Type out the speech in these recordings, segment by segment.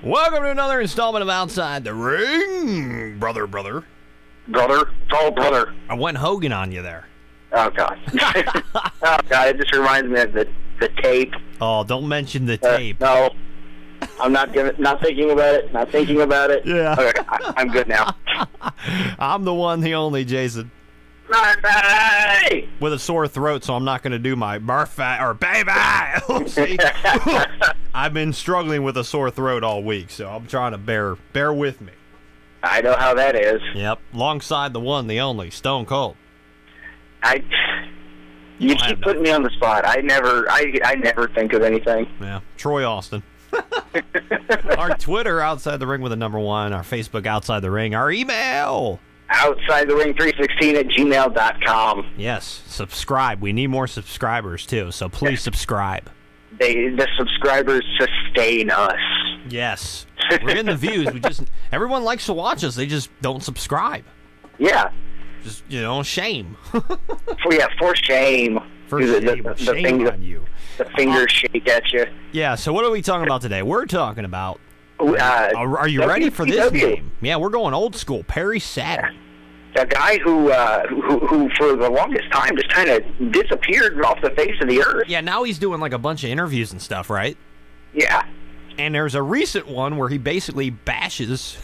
Welcome to another installment of Outside the Ring, brother. Brother? Oh, brother. I went Hogan on you there. Oh, God. Oh, God, it just reminds me of the tape. Oh, don't mention the tape. No. I'm not thinking about it. Yeah. Okay, I'm good now. I'm the one, the only, Jason. Murphy! With a sore throat, so I'm not going to do my Murphy or baby. See? I've been struggling with a sore throat all week, so I'm trying to bear with me. I know how that is. Yep, alongside the one, the only, Stone Cold. You keep putting me on the spot. I never think of anything. Yeah, Troy Austin. Our Twitter, Outside the Ring with a number 1. Our Facebook, Outside the Ring. Our email, OutsideTheRing316@gmail.com. yes, subscribe. We need more subscribers, too, so please subscribe. The subscribers sustain us. Yes. We're getting the views. Everyone likes to watch us. They just don't subscribe. Yeah. Just, shame. For shame. For shame. Shame on you. The fingers shake at you. Yeah, so what are we talking about today? We're talking about... are you ready for this game? Yeah, we're going old school. Perry Saturn. A guy who for the longest time just kind of disappeared off the face of the earth. Yeah, now he's doing like a bunch of interviews and stuff, right? Yeah. And there's a recent one where he basically bashes,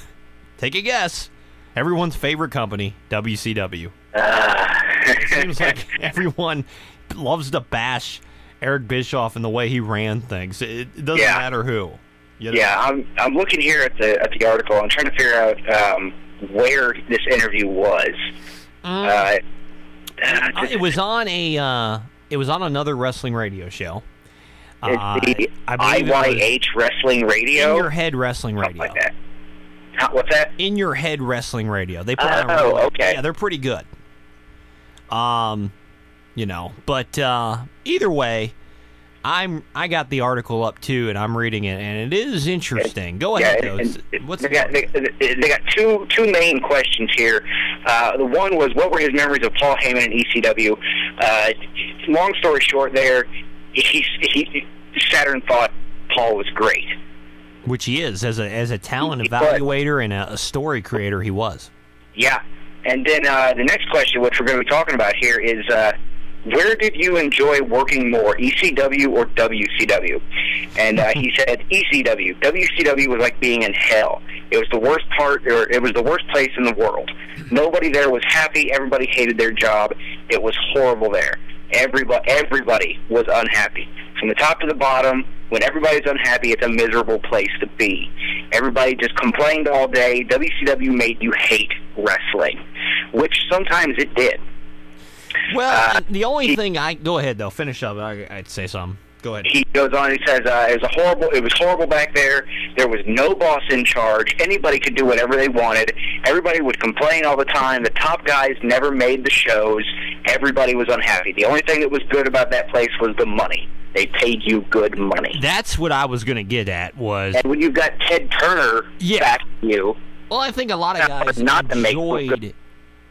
take a guess, everyone's favorite company, WCW. It seems like everyone loves to bash Eric Bischoff and the way he ran things. It doesn't matter who. Yeah, I'm looking here at the article. I'm trying to figure out where this interview was. It was on another wrestling radio show. It's the IYH Wrestling Radio. In Your Head Wrestling Radio. Like that. What's that? In Your Head Wrestling Radio. They put on okay. Yeah, they're pretty good. But either way, I got the article up too, and I'm reading it, and it is interesting. Go ahead, though. They got two main questions here. The one was, what were his memories of Paul Heyman and ECW? Long story short, there, Saturn thought Paul was great, which he is as a talent evaluator and a story creator. He was. Yeah, and then the next question, which we're going to be talking about here, is. Where did you enjoy working more, ECW or WCW? And he said ECW. WCW was like being in hell. It was the worst it was the worst place in the world. Nobody there was happy. Everybody hated their job. It was horrible there. Everybody was unhappy. From the top to the bottom, when everybody's unhappy, it's a miserable place to be. Everybody just complained all day. WCW made you hate wrestling, which sometimes it did. Well, the only thing go ahead though. Finish up. I'd say something. Go ahead. He goes on. He says it was horrible back there. There was no boss in charge. Anybody could do whatever they wanted. Everybody would complain all the time. The top guys never made the shows. Everybody was unhappy. The only thing that was good about that place was the money. They paid you good money. That's what I was going to get at. And when you've got Ted Turner backing you. Well, I think a lot of guys enjoyed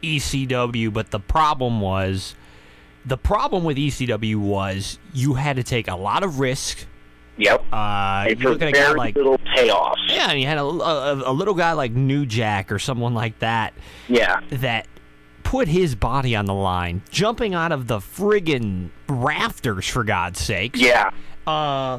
ECW, but the problem with ECW was you had to take a lot of risk. Yep. You look at a guy like little payoffs. Yeah, and you had a little guy like New Jack or someone like that. Yeah. That put his body on the line, jumping out of the friggin' rafters, for God's sakes. Yeah.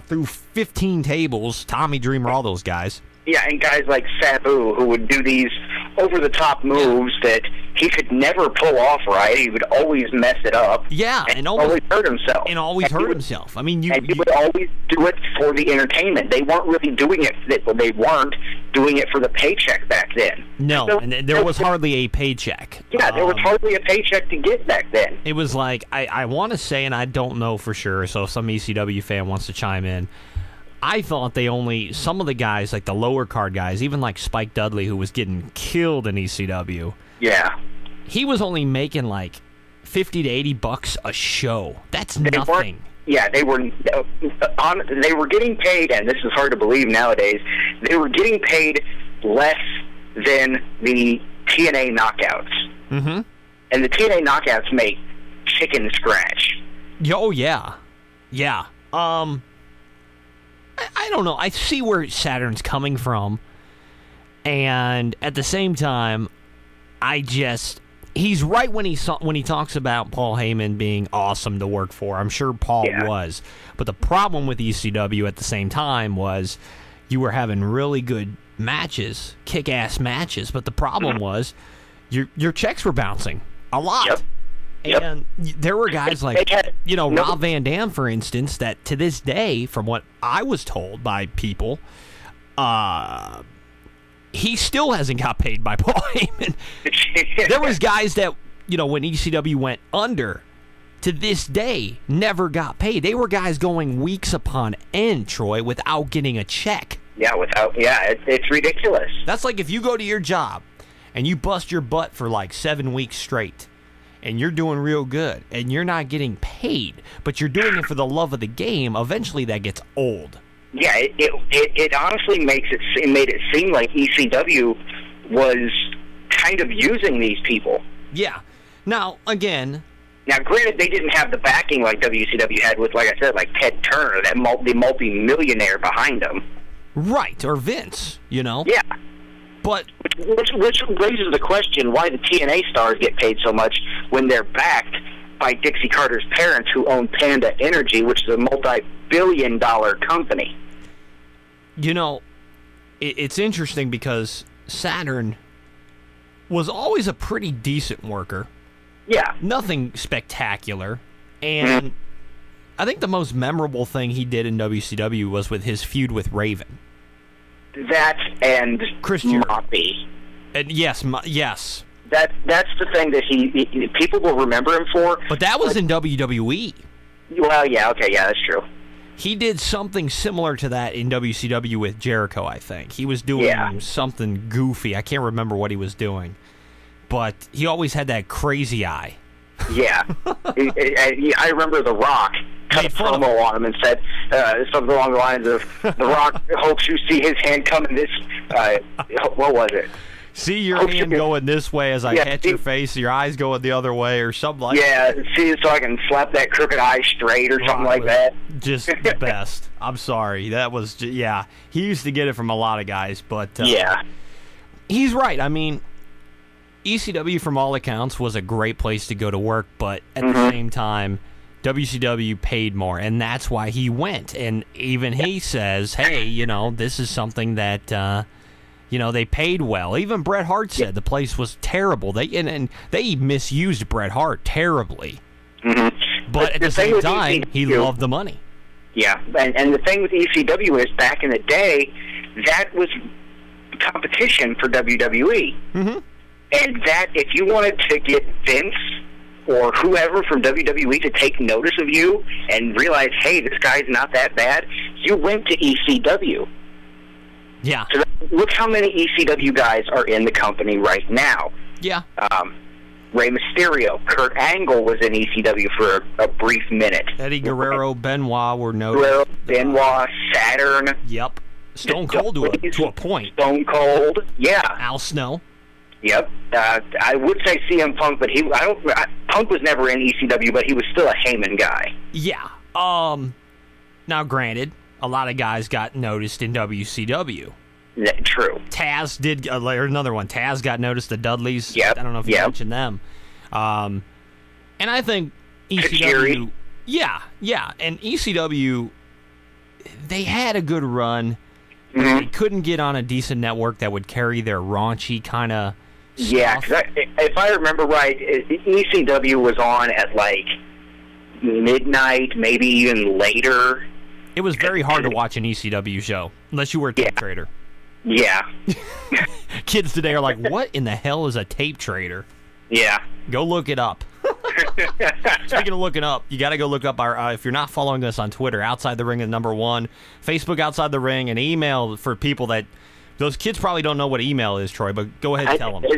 Through 15 tables, Tommy Dreamer, all those guys. Yeah, and guys like Sabu, who would do these over-the-top moves that he could never pull off right. He would always mess it up. Yeah, and always hurt himself. I mean, he would always do it for the entertainment. They weren't really doing it. They weren't doing it for the paycheck back then. No, and there was hardly a paycheck. Yeah, there was hardly a paycheck to get back then. It was like, I want to say, and I don't know for sure, so if some ECW fan wants to chime in, I thought some of the guys, like the lower card guys, even like Spike Dudley, who was getting killed in ECW. Yeah. He was only making like $50 to $80 a show. That's nothing. They were getting paid, and this is hard to believe nowadays, they were getting paid less than the TNA knockouts. Mm-hmm. And the TNA knockouts make chicken scratch. Oh, yeah. Yeah. I don't know. I see where Saturn's coming from, and at the same time, he's right when he talks about Paul Heyman being awesome to work for. I'm sure Paul was, but the problem with ECW at the same time was you were having really good matches, kick-ass matches, but the problem was your checks were bouncing a lot. Yep. And there were guys like, Rob Van Dam, for instance, that to this day, from what I was told by people, he still hasn't got paid by Paul Heyman. There was guys that, when ECW went under, to this day, never got paid. They were guys going weeks upon end, Troy, without getting a check. It's ridiculous. That's like if you go to your job and you bust your butt for like 7 weeks straight, and you're doing real good, and you're not getting paid, but you're doing it for the love of the game, eventually that gets old. Yeah, it honestly made it seem like ECW was kind of using these people. Yeah. Now, granted, they didn't have the backing like WCW had with, like I said, like Ted Turner, that multi-millionaire behind them. Right, or Vince, Yeah. But which raises the question why the TNA stars get paid so much when they're backed by Dixie Carter's parents, who own Panda Energy, which is a multi-billion-dollar company. It's interesting because Saturn was always a pretty decent worker. Yeah. Nothing spectacular. And I think the most memorable thing he did in WCW was with his feud with Raven. That and Chris Moppy. And yes. That's the thing that he people will remember him for. But that was in WWE. Well, that's true. He did something similar to that in WCW with Jericho, I think. He was doing something goofy. I can't remember what he was doing. But he always had that crazy eye. Yeah. I remember The Rock cut a promo on him and said something along the lines of, The Rock hopes you see his hand coming this... what was it? See your hand going this way as I hit your face, your eyes going the other way, or something like that. Yeah, see, so I can slap that crooked eye straight or something like that. Just the best. I'm sorry. That was, he used to get it from a lot of guys, but he's right. I mean, ECW, from all accounts, was a great place to go to work, but at the same time, WCW paid more, and that's why he went. And even he says, hey, this is something that... they paid well. Even Bret Hart said the place was terrible. They misused Bret Hart terribly. But at the same time, he loved the money. Yeah, and the thing with ECW is, back in the day, that was competition for WWE. And that, if you wanted to get Vince or whoever from WWE to take notice of you and realize, hey, this guy's not that bad, you went to ECW. Yeah. So look how many ECW guys are in the company right now. Yeah. Rey Mysterio, Kurt Angle was in ECW for a brief minute. Eddie Guerrero, Benoit were noted. Guerrero, Benoit, Saturn. Yep. Stone Cold to a point. Stone Cold, yeah. Al Snow. Yep. I would say CM Punk, but Punk was never in ECW, but he was still a Heyman guy. Yeah. Now, granted, a lot of guys got noticed in WCW. True. Taz did, another one. Taz got noticed, the Dudleys. Yep. I don't know if you mentioned them. And I think ECW... Kajiri. Yeah. And ECW, they had a good run. They couldn't get on a decent network that would carry their raunchy kind of stuff. Yeah, because if I remember right, ECW was on at like midnight, maybe even later. It was very hard to watch an ECW show, unless you were a tape trader. Yeah. Kids today are like, what in the hell is a tape trader? Yeah. Go look it up. Speaking of looking up, you got to go look up our, if you're not following us on Twitter, Outside the Ring is #1, Facebook Outside the Ring, and email for people that, those kids probably don't know what email is, Troy, but go ahead and tell them. They're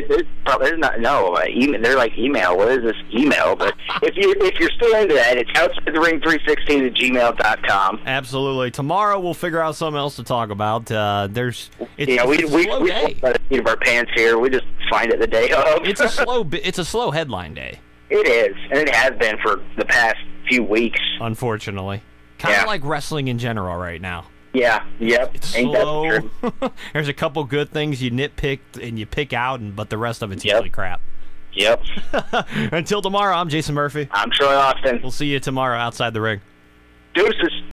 like, email, what is this email? But if you're still into that, it's outsidethering316@gmail.com. Absolutely. Tomorrow we'll figure out something else to talk about. We let it of our pants here. We just find it the day of. It's a slow headline day. It is, and it has been for the past few weeks. Unfortunately. Kind of like wrestling in general right now. Yeah, yep. It's Ain't that slow. true? There's a couple good things you nitpick and you pick out, but the rest of it's usually crap. Yep. Until tomorrow, I'm Jason Murphy. I'm Troy Austin. We'll see you tomorrow outside the ring. Deuces.